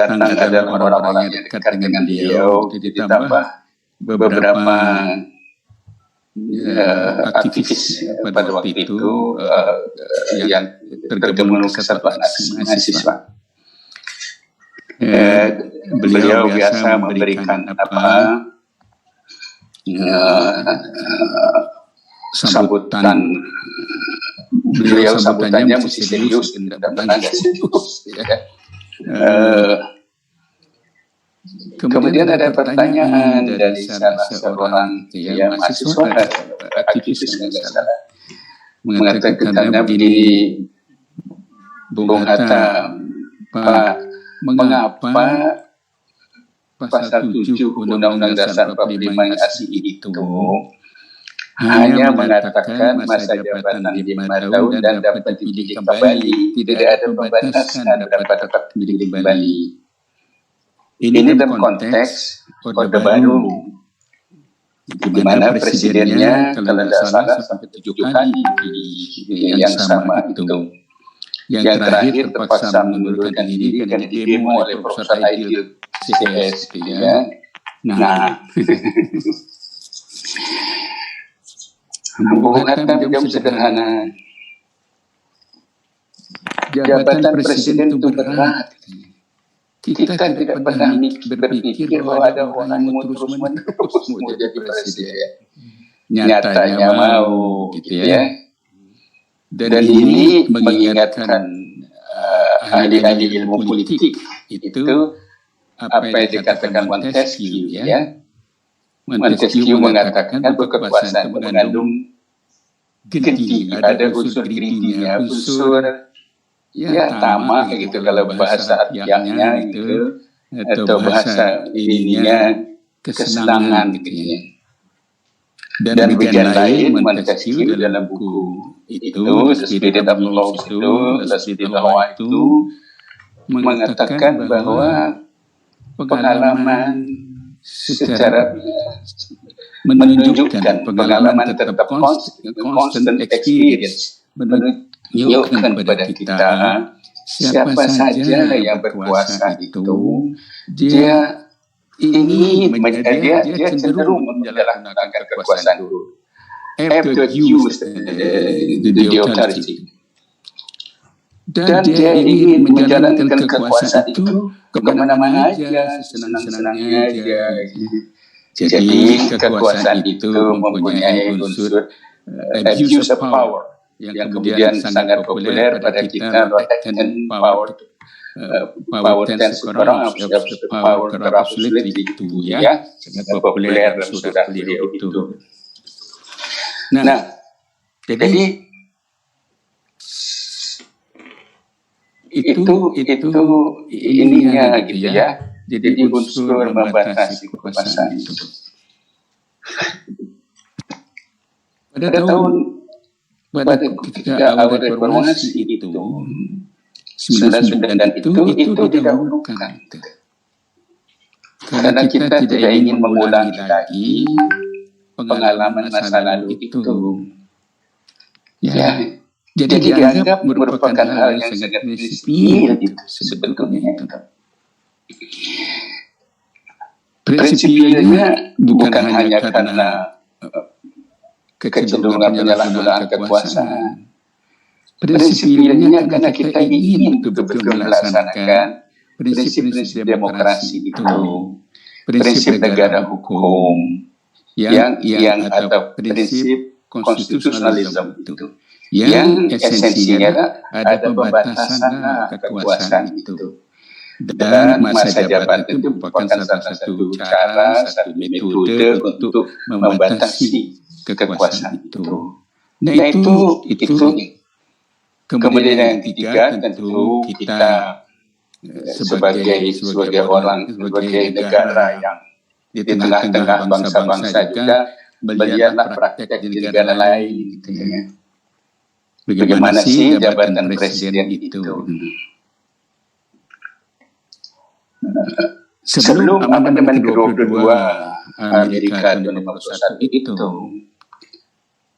datang adalah orang-orang yang dekat dengan beliau, ditambah beberapa aktivis pada waktu itu yang tergabung kesatuan mahasiswa. Beliau biasa memberikan sambutan. Beliau sambutannya mesti serius, tidak pernah serius. Kemudian ada pertanyaan dari salah seorang mahasiswa aktivis mengatakan begini, Bung Hatta, Pak, mengapa pasal 7 Undang-Undang Dasar 45 yang asli itu hanya mengatakan masa jabatan 5 tahun dan dapat dipilih kembali, tidak ada pembatasan dapat dipilih kembali. Ini dalam konteks Orde Baru, di mana presidennya kalau tidak salah sampai 7 kali yang sama itu. Yang terakhir terpaksa mengundurkan diri karena didemo oleh Profesor Aidil CS. Nah, Bung Hatta jawab sederhana. Jabatan presiden itu berat. Kita tidak pernah berpikir bahwa ada orang yang terus-menerus mau jadi presiden. Nyatanya mau, gitu ya. Dan ini mengingatkan ahli-ahli ilmu politik itu apa yang dikatakan Montesquieu, ya. Montesquieu mengatakan bahwa kekuasaan itu mengandung greedy, ada unsur greedy-nya, unsur tamak gitu kalau bahasa Arabnya itu, atau bahasa ininya kesenangan gitu ya. Dan bagian lain Montesquieu dalam buku itu The Spirit of Law itu mengatakan bahwa pengalaman secara menunjukkan pengalaman tetap constant experience menunjukkan kepada kita siapa saja yang berkuasa itu dia cenderung menjalankan kekuasaan itu after use the authority, dan dia ingin menjalankan kekuasaan itu kemana-mana aja, senang-senangnya aja. Jadi kekuasaan itu mempunyai unsur abuse of power yang kemudian sangat populer pada kita, power tends to corrupt, power corrupts absolutely itu ya, sangat populer dalam surat beliau itu. Nah, jadi itu ininya gitu ya. Jadi unsur membatasi kekuasaan itu. Pada ketika awal reformasi itu 99 itu didahulukan. Karena kita tidak ingin mengulangi lagi pengalaman masa lalu itu. Ya, jadi dianggap merupakan hal yang sangat prinsipil gitu sebetulnya. Prinsipilnya bukan hanya karena kecenderungan penyalahgunaan kekuasaan. Prinsipilnya karena kita ingin betul-betul melaksanakan prinsip-prinsip demokrasi itu, prinsip negara hukum, yang atau prinsip konstitusionalisme itu, yang esensinya ada pembatasan kekuasaan itu. Dan masa jabatan itu merupakan salah satu cara, satu metode untuk membatasi kekuasaan itu. Nah itu kemudian yang ketiga tentu kita sebagai orang, sebagai negara yang di tengah-tengah bangsa-bangsa juga melihatlah praktek di negara lain gitu ya. Bagaimana sih jabatan presiden itu? Sebelum amandemen ke-22 Amerika tahun 1951 itu,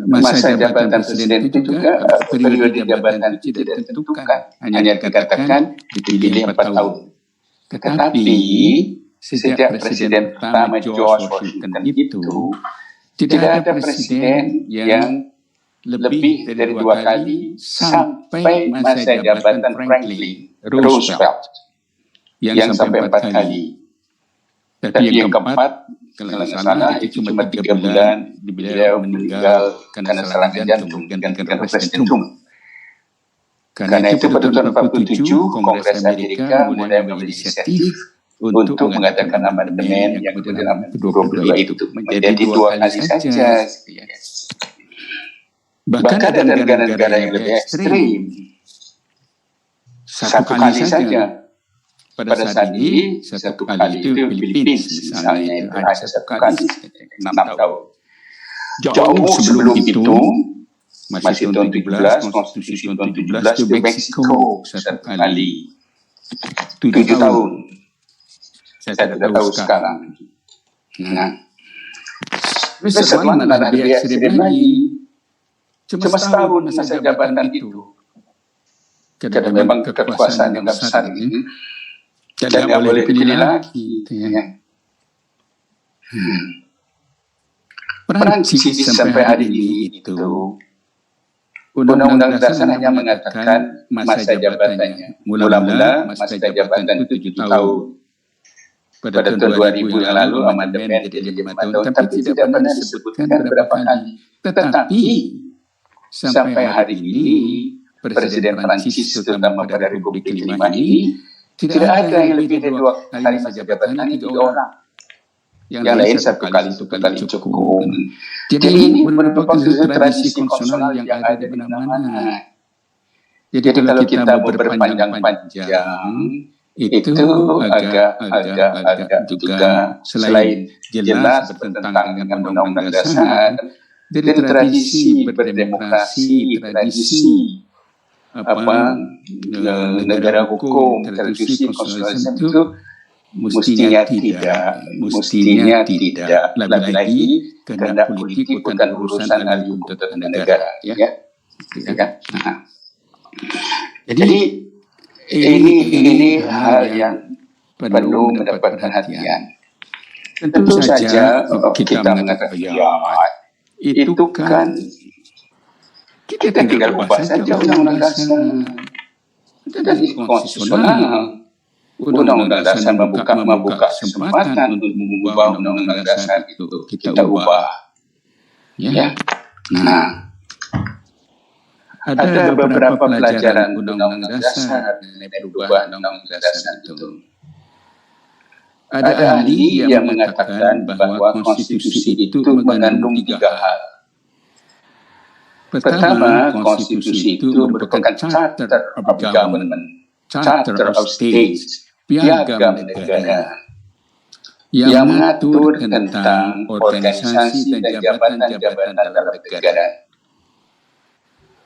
masa jabatan presiden itu juga periode jabatan itu tidak ditentukan, hanya dikatakan dipilih 4 tahun. Tetapi sejak presiden pertama George Washington itu tidak ada presiden yang lebih dari 2 kali sampai masa jabatan Franklin Roosevelt yang sampai 4 kali. Tapi yang keempat, kalau nggak salah itu cuma 3 bulan beliau meninggal karena serangan jantung gantikan Presiden Truman. Karena itu pada tahun 47 Kongres Amerika mulai berinisiatif untuk mengadakan amandemen yang kemudian ke-22 itu menjadi 2 kali saja. Bahkan ada negara-negara yang lebih ekstrim. 1 kali saja. Pada saat ini, 1 kali itu Philippines misalnya, itu hanya 1 kali 6 tahun. Jauh sebelum itu, masih tahun 17, konstitusi tahun 17 itu Meksiko 1 kali 7 tahun. Saya tidak tahu sekarang. Nah, setelah ada lebih ekstrim lagi, cuma setahun masa jabatan itu. Karena memang kekuasaan yang besar ini, dan tidak boleh pilih lagi. Perancis sampai hari ini itu Undang-Undang Dasar hanya mengatakan masa jabatannya. Mula-mula masa jabatan itu 7 tahun. Pada tahun 2000 yang lalu amandemen jadi 5 tahun, tapi tidak pernah disebutkan berapa kali. Tetapi sampai hari ini Presiden Prancis, terutama pada Republik kelima ini, tidak ada yang lebih dari 2 kali masa jabatan, 3 orang. Yang lain 1 kali cukup. Jadi ini merupakan tradisi konstitusional yang ada di mana-mana. Jadi kalau kita mau berpanjang-panjang, itu agak juga selain jelas bertentangan dengan Undang-Undang Dasar, dari tradisi berdemokrasi, tradisi negara hukum, tradisi konstitusionalisme itu mestinya tidak. Lagi karena politik bukan urusan ahli hukum tata negara, ya. Nah. Jadi ini hal yang perlu mendapat perhatian. Tentu saja kita mengatakan ya itu kan kita tinggal ubah saja Undang-Undang Dasar. Jadi konstitusional. Undang-Undang Dasar membuka kesempatan untuk mengubah Undang-Undang Dasar itu kita ubah. Ya. Nah, ada beberapa pelajaran Undang-Undang Dasar mengenai perubahan Undang-Undang Dasar itu. Ada ahli yang mengatakan bahwa konstitusi itu mengandung 3 hal. Pertama, konstitusi itu merupakan charter of government, charter of states, piagam negara yang mengatur tentang organisasi dan jabatan-jabatan dalam negara,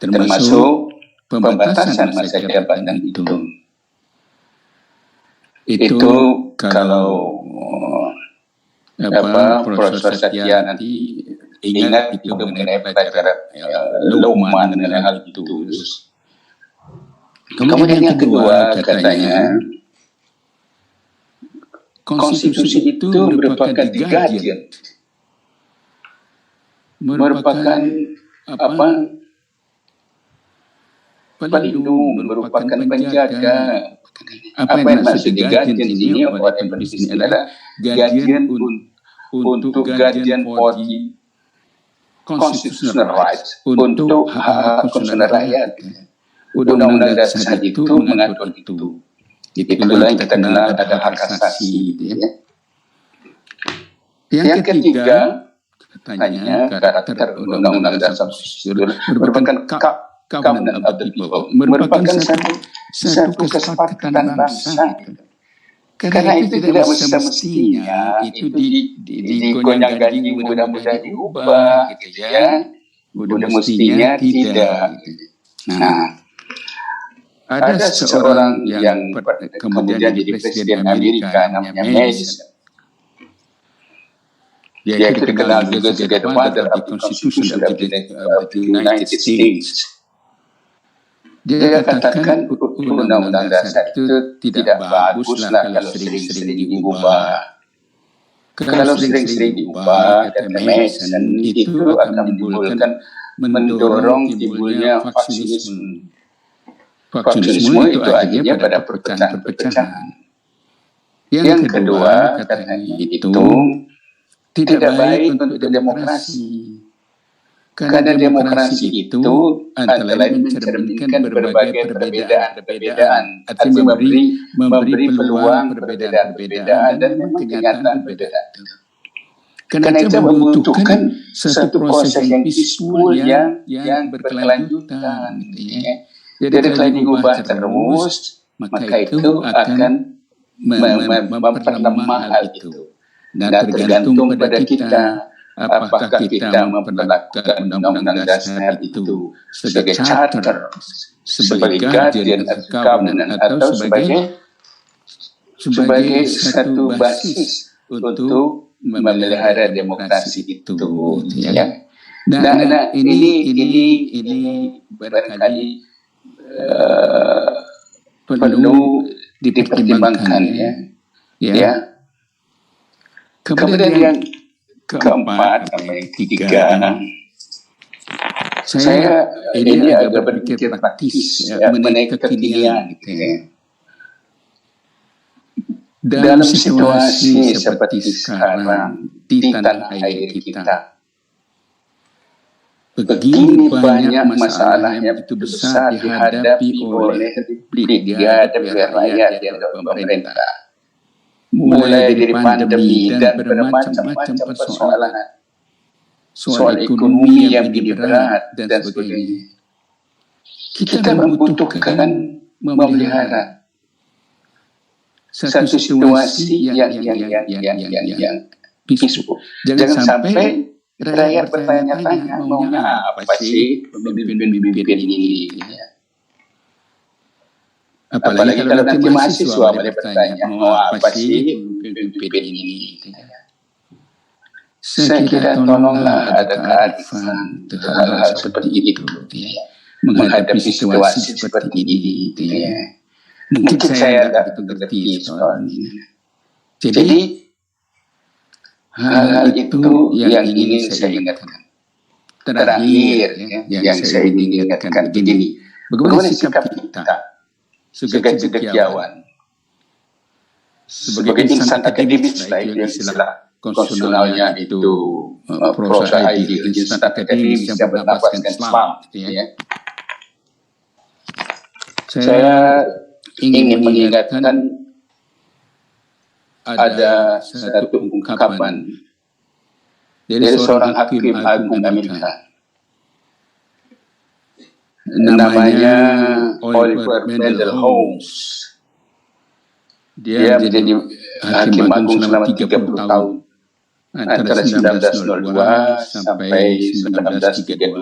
termasuk pembatasan masa jabatan itu. Itu kalau Profesor Satya nanti ingat itu mengenai pelajaran Lohmann mengenai hal itu. Kemudian yang kedua katanya konstitusi itu merupakan the guardian, merupakan pelindung, merupakan penjaga. Apa yang maksud the guardian ini? Orang yang berbisnis adalah guardian untuk guardian for the constitutional rights, untuk hak konstitusional rakyat. Undang-Undang Dasar itu mengatur itu. Itulah yang kita kenal ada hak asasi. Yang ketiga, katanya karakter Undang-Undang Dasar merupakan covenant of the people, merupakan satu kesepakatan bangsa. Karena itu tidak semestinya itu digonjang-ganjing mudah-mudah diubah, gitu ya. Mudah mestinya tidak. Nah, ada seorang yang kemudian jadi presiden Amerika namanya Madison. Dia itu dikenal juga sebagai the father of the Constitution of the United States. Dia katakan Undang-Undang Dasar itu tidak baguslah kalau sering-sering diubah. Kalau sering-sering diubah, kata Mason, itu akan mendorong timbulnya faksionisme. Faksionisme itu akhirnya pada perpecahan-perpecahan. Yang kedua, katanya itu tidak baik untuk demokrasi. Karena demokrasi itu antara lain mencerminkan berbagai perbedaan, artinya memberi peluang perbedaan dan memang kenyataan perbedaan itu. Karena itu membutuhkan satu proses yang peaceful yang berkelanjutan. Jadi kalau diubah terus, maka itu akan memperlemah hal itu. Dan tergantung pada kita, apakah kita memperlakukan Undang-Undang Dasar itu sebagai charter, sebagai guardian atau covenant, atau sebagai satu basis untuk memelihara demokrasi itu. Ya. Nah, ini barangkali perlu dipertimbangkan, ya. Kemudian yang keempat, yang ketiga, saya ini agak berpikir praktis mengenai kekinian. Dalam situasi seperti sekarang di tanah air kita, begini banyak masalah yang begitu besar dihadapi oleh publik, dihadapi oleh rakyat, dihadapi pemerintah. Mulai dari pandemi dan bermacam-macam persoalan, soal ekonomi yang begini berat dan sebagainya. Kita membutuhkan memelihara satu situasi yang peaceful. Jangan sampai rakyat bertanya-tanya maunya apa sih pemimpin ini. Apalagi kalau nanti mahasiswa mulai bertanya mau apa sih pemimpin ini. Saya kira tolonglah ada kearifan hal-hal seperti itu menghadapi situasi seperti ini. Mungkin saya tidak betul ngerti soal ini. Jadi hal itu yang ingin saya ingatkan. Terakhir yang saya ingin ingatkan begini. Bagaimana sikap kita sebagai cendekiawan, sebagai insan akademis lah, itu yang istilah konstitusionalnya itu prosa ideal, insan akademis yang berlapaskan Islam. Saya ingin mengingatkan ada satu ungkapan dari seorang hakim agung Amerika. Namanya Oliver Wendell Holmes. Dia menjadi hakim agung selama 30 tahun. Antara 1902 sampai 1932.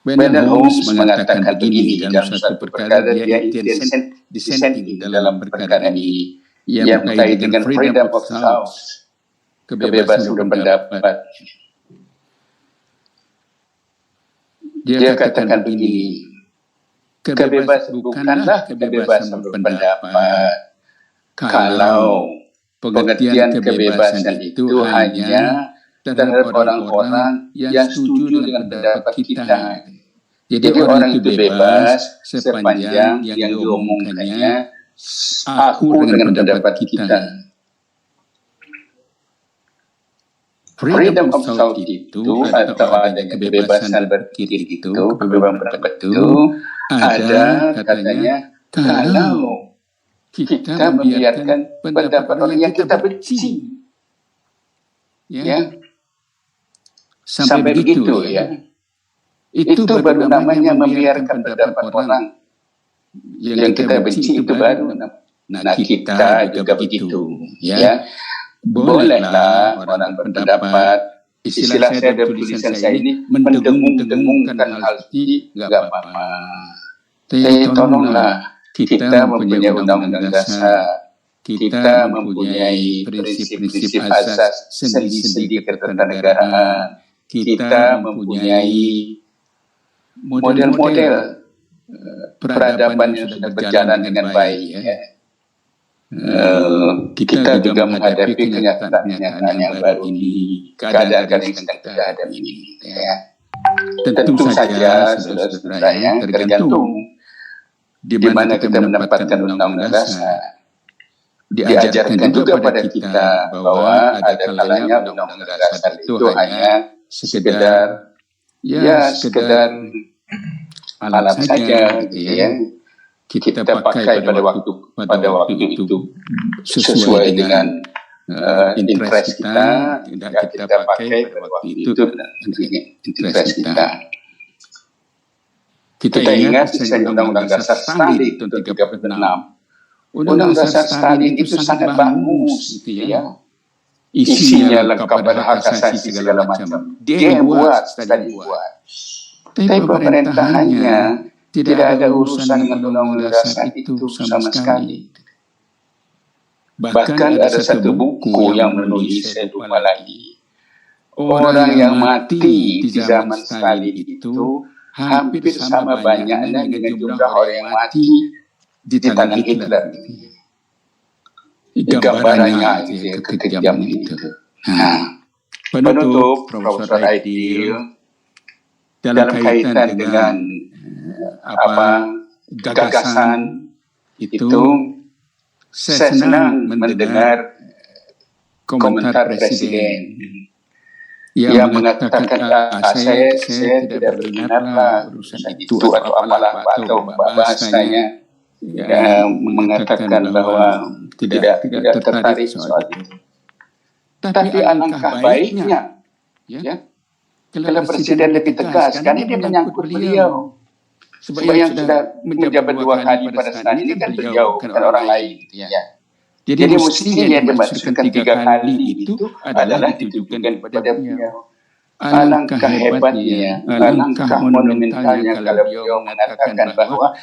Wendell Holmes mengatakan begini dalam satu perkara, dia dissenting dalam perkara ini yang berkaitan dengan freedom of thought, kebebasan berpendapat. Dia katakan begini, bukanlah kebebasan berpendapat kalau pengertian kebebasan itu hanya terhadap orang-orang yang setuju dengan pendapat kita. Jadi orang itu bebas sepanjang yang diomongkannya aku dengan pendapat kita. Freedom of thought itu atau ada kebebasan berpikir itu, kebebasan berpendapat itu ada katanya kalau kita membiarkan pendapat orang yang kita benci. Ya. Sampai begitu ya. Itu baru namanya membiarkan pendapat orang yang kita benci, itu baru. Nah, kita juga begitu ya. Bolehlah orang berpendapat, istilah saya dalam tulisan saya ini mendengung-dengungkan hal ini, nggak apa-apa. Tapi tolonglah, kita mempunyai undang-undang dasar, kita mempunyai prinsip-prinsip asas sendi-sendi ketatanegaraan, kita mempunyai model-model peradaban yang sudah berjalan dengan baik. Ya. Kita juga menghadapi kenyataan yang baru ini, keadaan yang sedang kita hadapi ini. Ya. Tentu saja, saudara-saudara, yang tergantung di mana kita menempatkan undang-undang dasar. Diajarkan juga pada kita bahwa ada kalanya undang-undang dasar itu hanya sekedar alat saja, gitu ya. Kita pakai pada waktu itu sesuai dengan interest kita, kita pakai pada waktu itu interest kita. Kita ingat Undang-Undang Dasar Stalin tahun 36. Undang-Undang Dasar Stalin itu sangat bagus, gitu ya. Isinya lengkap, ada hak asasi segala macam. Dia buat, Stalin buat. Tapi pemerintahannya tidak ada urusan dengan undang-undang dasar itu sama sekali. Bahkan ada satu buku yang menulis, saya lupa lagi, orang yang mati di zaman Stalin itu hampir sama banyaknya dengan jumlah orang yang mati di tangan Hitler. Gambarannya kekejam itu. Penutup, Profesor Aidil, dalam kaitan dengan gagasan itu, saya senang mendengar komentar Presiden yang mengatakan saya tidak berminat urusan itu atau apalah, atau bahasanya yang mengatakan bahwa tidak tertarik soal itu. Tapi alangkah baiknya ya, kalau Presiden lebih tegas, karena dia menyangkut beliau. Sebab yang sudah menjabat 2 kali pada saat ini kan beliau, bukan orang lain. Ya. Jadi mestinya yang dimaksudkan 3 kali itu adalah ditujukan kepada beliau. Alangkah hebatnya, alangkah monumentalnya kalau beliau mengatakan bahwa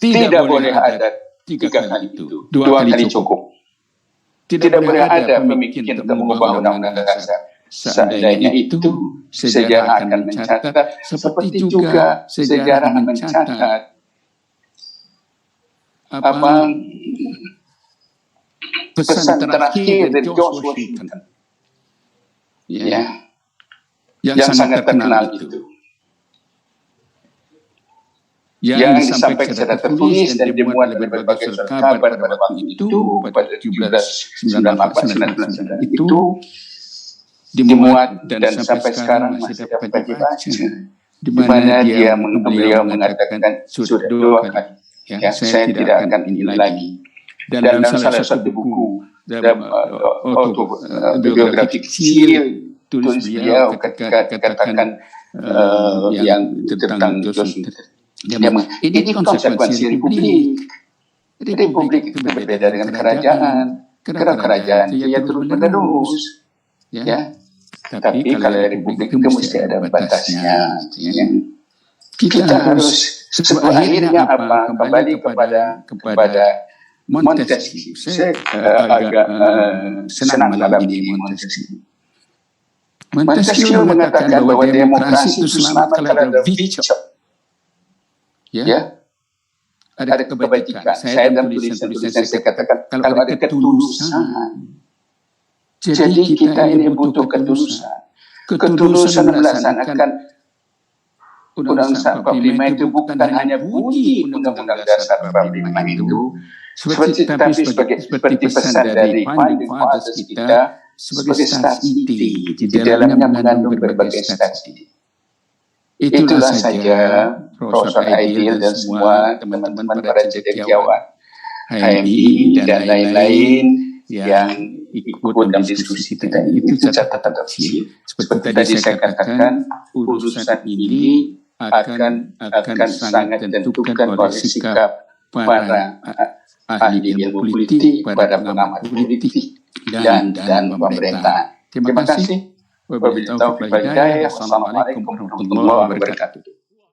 tidak boleh ada 3 kali itu, 2 kali cukup. Tidak boleh ada pemikiran untuk mengubah undang-undang dasar. Seandainya itu sejarah akan mencatat, seperti juga sejarah mencatat pesan terakhir dari George Washington, ya, yang sangat terkenal itu, yang disampaikan secara tertulis dan dimuat oleh berbagai surat kabar pada waktu itu, pada 1798 itu dimuat dan sampai sekarang masih dapat dibaca, di mana beliau mengatakan sudah 2 kali, ya, saya tidak akan ini lagi. Dalam salah satu buku autobiografi kecil tulis beliau ketika katakan yang tentang Johnson, ini konsekuensi republik. Republik itu berbeda dengan kerajaan. Karena kerajaan dia terus menerus. Ya, tapi kalau republik itu mesti ada batasnya. Ya. Kita harus akhirnya kembali kepada Montesquieu. Saya agak senang malam ini Montesquieu. Montesquieu mengatakan bahwa demokrasi itu selamat kalau ada veto. Ya, ada kebajikan. Saya dalam tulisan saya katakan kalau ada ketulusan. Jadi kita ini butuh ketulusan. Ketulusan melaksanakan Undang-Undang 45 itu bukan hanya bunyi Undang-Undang Dasar 45 itu, tapi seperti pesan dari Founding Fathers kita sebagai stasi di dalamnya mengandung berbagai stasi. Itulah saja Profesor Aidil dan semua teman-teman para cendekiawan, HMI dan lain-lain yang ikut dalam diskusi kita ini. Itu catatan kecil. Seperti tadi saya katakan, urusan ini akan sangat ditentukan oleh sikap para ahli ilmu politik, para pengamat politik dan pemerintah. Terima kasih. Wassalamualaikum warahmatullahi wabarakatuh.